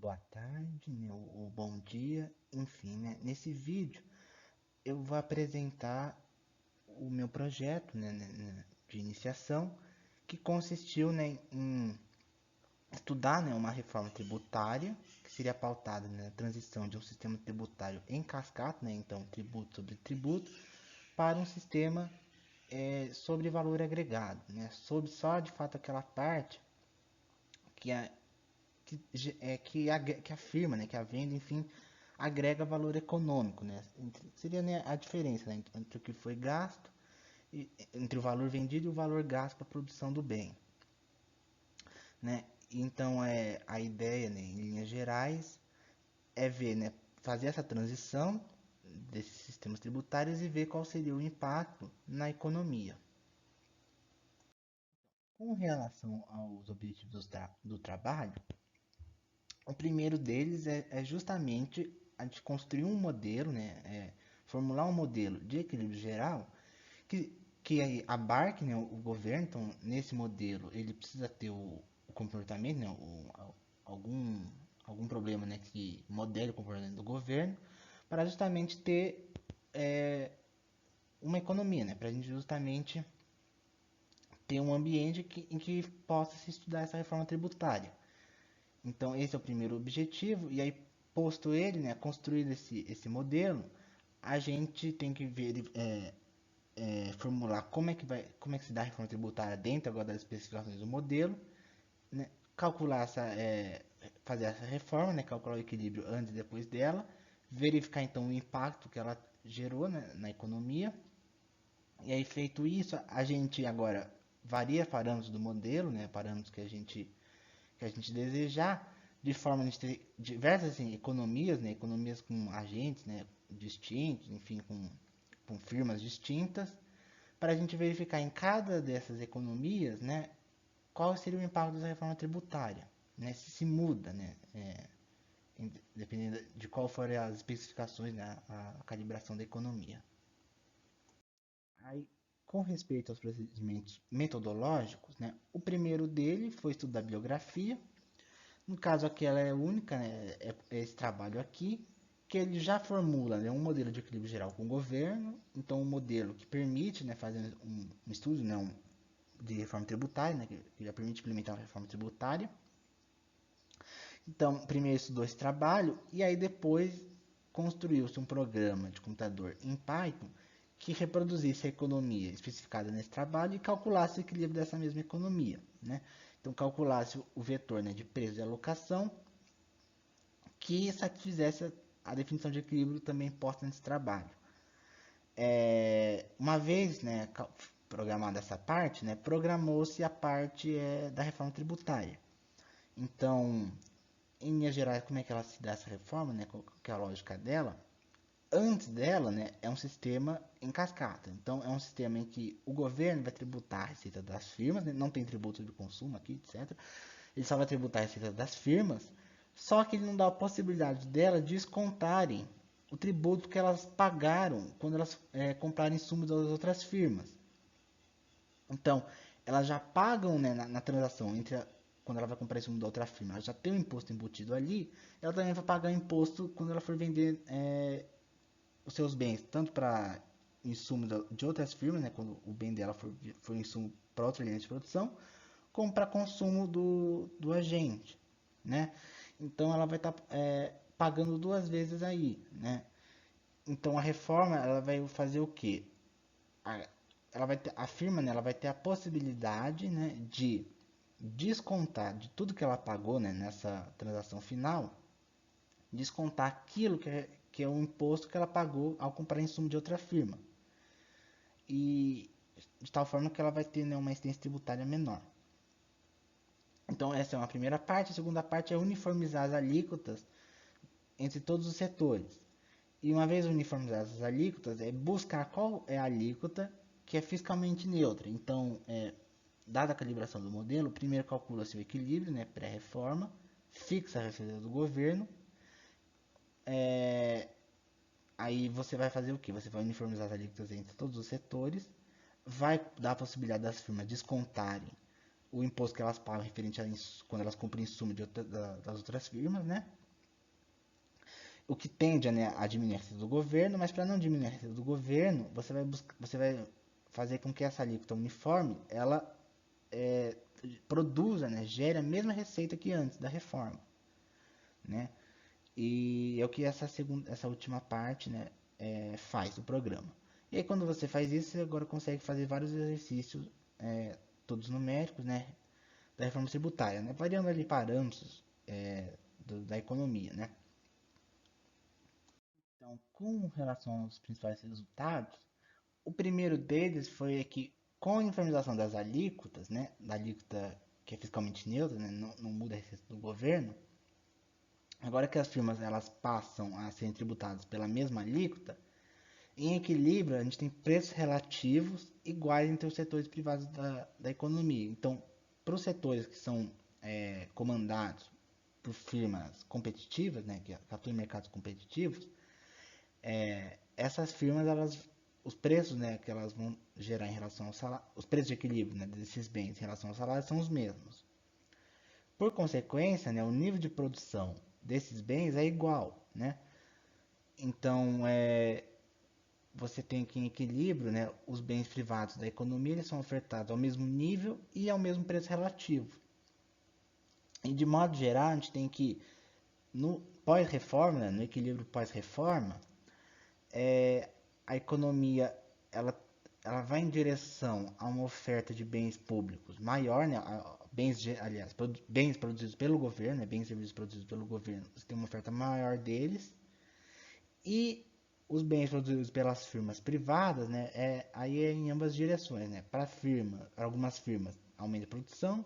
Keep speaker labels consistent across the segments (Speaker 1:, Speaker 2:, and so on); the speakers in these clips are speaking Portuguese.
Speaker 1: boa tarde, né, ou bom dia, enfim, né? Nesse vídeo eu vou apresentar o meu projeto, de iniciação, que consistiu, né, em estudar, né, uma reforma tributária que seria pautada, né, na transição de um sistema tributário em cascata, né, então tributo sobre tributo, para um sistema sobre valor agregado, né, sobre só de fato aquela parte que a que afirma, né, que a venda, enfim, agrega valor econômico, né? Seria, né, a diferença, né, entre o que foi gasto, entre o valor vendido e o valor gasto para a produção do bem, né? Então, a ideia, né, em linhas gerais, é ver, né, fazer essa transição desses sistemas tributários e ver qual seria o impacto na economia. Com relação aos objetivos do trabalho, o primeiro deles é justamente a de construir um modelo, né, formular um modelo de equilíbrio geral que, que abarque, né, o governo. Então, nesse modelo, ele precisa ter o comportamento, né, algum, algum problema, né, que modele o comportamento do governo, para justamente ter uma economia, né, para a gente justamente ter um ambiente em que possa se estudar essa reforma tributária. Então, esse é o primeiro objetivo, e aí, posto ele, né, construído esse modelo, a gente tem que ver, formular como é que se dá a reforma tributária dentro agora das especificações do modelo, né, calcular fazer essa reforma, né, calcular o equilíbrio antes e depois dela, verificar então o impacto que ela gerou, né, na economia, e aí feito isso, a gente agora varia parâmetros do modelo, né, parâmetros que a gente desejar, de forma a gente ter diversas assim, economias, né, economias com agentes, né, distintos, enfim, com firmas distintas, para a gente verificar em cada dessas economias, né, qual seria o impacto da reforma tributária, né, se muda, né, dependendo de qual forem as especificações, né, a calibração da economia. Aí, com respeito aos procedimentos metodológicos, né, o primeiro dele foi estudar biografia. No caso aqui ela é única, né, é esse trabalho aqui, que ele já formula, né, um modelo de equilíbrio geral com o governo, então um modelo que permite, né, fazer um estudo, né, de reforma tributária, né, que já permite implementar uma reforma tributária. Então, primeiro estudou esse trabalho e aí depois construiu-se um programa de computador em Python que reproduzisse a economia especificada nesse trabalho e calculasse o equilíbrio dessa mesma economia, né? Então, calculasse o vetor, né, de preço e alocação que satisfizesse a definição de equilíbrio também posta nesse trabalho. Uma vez, né, programada essa parte, né, programou-se a parte da reforma tributária. Então, em linhas gerais, como é que ela se dá essa reforma, né? Qual que é a lógica dela? Antes dela, né, é um sistema em cascata. Então, é um sistema em que o governo vai tributar a receita das firmas, né? Não tem tributo de consumo aqui, etc. Ele só vai tributar a receita das firmas, só que ele não dá a possibilidade delas descontarem o tributo que elas pagaram quando elas comprarem insumos das outras firmas. Então, elas já pagam, né, na transação quando ela vai comprar insumo da outra firma, ela já tem o imposto embutido ali, ela também vai pagar imposto quando ela for vender os seus bens, tanto para insumo de outras firmas, né, quando o bem dela for insumo para outra linha de produção, como para consumo do agente, né? Então ela vai estar pagando duas vezes aí, né? Então a reforma ela vai fazer o quê? A, ela vai ter, a firma, né, ela vai ter a possibilidade, né, de descontar de tudo que ela pagou, né, nessa transação final, descontar aquilo que é o imposto que ela pagou ao comprar insumo de outra firma. E de tal forma que ela vai ter, né, uma incidência tributária menor. Então essa é uma primeira parte. A segunda parte é uniformizar as alíquotas entre todos os setores. E uma vez uniformizadas as alíquotas, é buscar qual é a alíquota que é fiscalmente neutra. Então, dada a calibração do modelo, primeiro calcula-se o equilíbrio, né, pré-reforma, fixa a receita do governo. Aí você vai fazer o que? Você vai uniformizar as alíquotas entre todos os setores, vai dar a possibilidade das firmas descontarem o imposto que elas pagam referente a quando elas compram insumo das outras firmas, né? O que tende a, né, a diminuir a receita do governo, mas para não diminuir a receita do governo, você vai fazer com que essa alíquota uniforme, ela produza, né, gere a mesma receita que antes da reforma, né? E é o que essa última parte, né, faz do programa. E aí quando você faz isso, você agora consegue fazer vários exercícios, todos numéricos, né, da reforma tributária, né, variando ali parâmetros da economia, né. Então, com relação aos principais resultados, o primeiro deles foi que, com a uniformização das alíquotas, né, da alíquota que é fiscalmente neutra, né, não muda a receita do governo, agora que as firmas elas passam a serem tributadas pela mesma alíquota, em equilíbrio a gente tem preços relativos iguais entre os setores privados da economia. Então, para os setores que são comandados por firmas competitivas, né, que atuam em mercados competitivos, essas firmas, os preços, né, que elas vão gerar em relação ao salário, os preços de equilíbrio, né, desses bens em relação ao salário são os mesmos. Por consequência, né, o nível de produção desses bens é igual, né? Então, você tem aqui em equilíbrio, né, os bens privados da economia eles são ofertados ao mesmo nível e ao mesmo preço relativo. E de modo geral, a gente tem que, no pós-reforma, né, no equilíbrio pós-reforma, a economia ela vai em direção a uma oferta de bens públicos maior, né, bens produzidos pelo governo, né, bens e serviços produzidos pelo governo, você tem uma oferta maior deles, e os bens produzidos pelas firmas privadas, né, aí é em ambas direções, né, para algumas firmas aumenta a produção,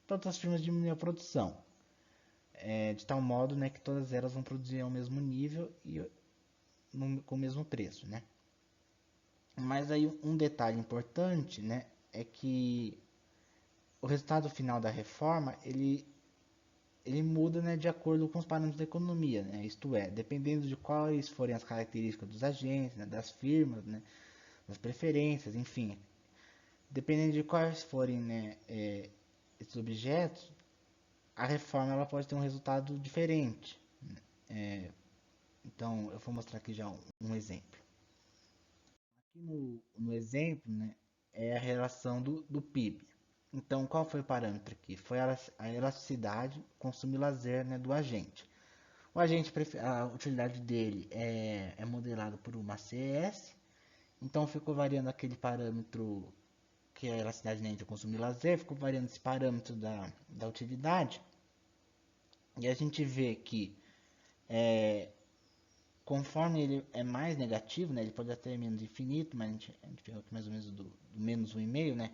Speaker 1: para outras firmas diminui a produção, de tal modo, né, que todas elas vão produzir ao mesmo nível e com o mesmo preço, né. Mas aí um detalhe importante, né, é que o resultado final da reforma, ele muda, né, de acordo com os parâmetros da economia, né, isto é, dependendo de quais forem as características dos agentes, né, das firmas, né, das preferências, enfim, dependendo de quais forem, né, esses objetos, a reforma ela pode ter um resultado diferente. Então, eu vou mostrar aqui já um exemplo. Aqui no exemplo, né, é a relação do PIB. Então, qual foi o parâmetro aqui? Foi a elasticidade, consumo e lazer, né, do agente. O agente, a utilidade dele é modelado por uma CS, então ficou variando aquele parâmetro que é a elasticidade entre consumo e lazer, ficou variando esse parâmetro da utilidade, e a gente vê que conforme ele é mais negativo, né, ele pode até ser menos infinito, mas a gente pegou aqui mais ou menos do menos 1,5, né,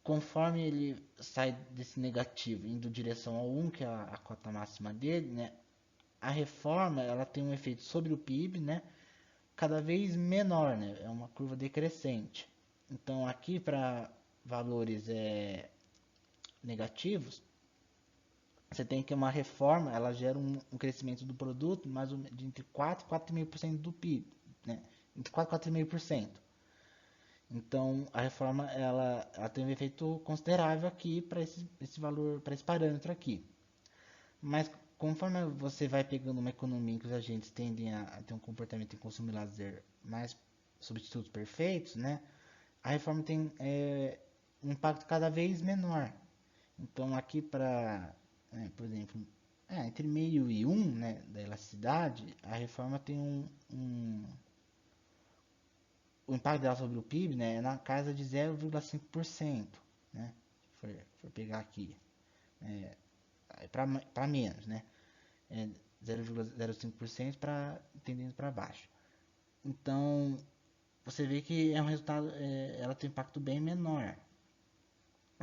Speaker 1: conforme ele sai desse negativo, indo em direção ao 1, que é a cota máxima dele, né, a reforma ela tem um efeito sobre o PIB, né, cada vez menor, né, é uma curva decrescente. Então aqui para valores negativos, você tem que uma reforma, ela gera um crescimento do produto de entre 4 e 4,5% do PIB, né, entre 4 e 4,5%. Então, a reforma ela tem um efeito considerável aqui para esse valor, para esse parâmetro aqui. Mas conforme você vai pegando uma economia em que os agentes tendem a ter um comportamento em consumo e lazer mais substitutos perfeitos, né? A reforma tem um impacto cada vez menor. Então, aqui por exemplo, entre meio e 1, né, da elasticidade, a reforma tem o impacto dela sobre o PIB, né, é na casa de 0,5%, né, for pegar aqui, para menos, né, 0,05% para tendendo para baixo. Então, você vê que é um resultado, ela tem um impacto bem menor.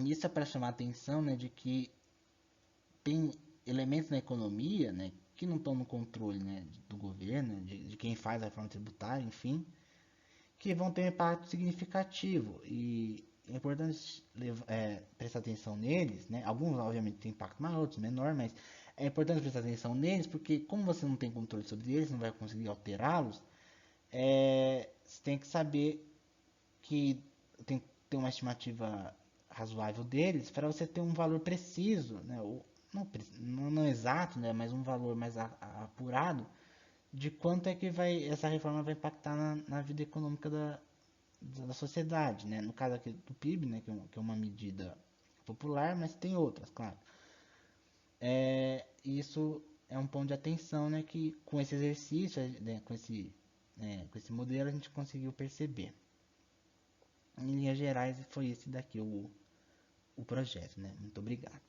Speaker 1: Isso é para chamar a atenção, né, de que tem elementos na economia, né, que não estão no controle, né, do governo, de quem faz a reforma tributária, enfim, que vão ter um impacto significativo e é importante prestar atenção neles, né? Alguns obviamente têm impacto maior, outros menor, mas é importante prestar atenção neles porque como você não tem controle sobre eles, não vai conseguir alterá-los, você tem que saber que tem que ter uma estimativa razoável deles, para você ter um valor preciso, né, não exato, né, mas um valor mais apurado de quanto é que essa reforma vai impactar na vida econômica da sociedade, né? No caso aqui do PIB, né, que é uma medida popular, mas tem outras, claro. Isso é um ponto de atenção, né, que com esse exercício, né, com esse modelo, a gente conseguiu perceber. Em linhas gerais, foi esse daqui o projeto, né? Muito obrigado.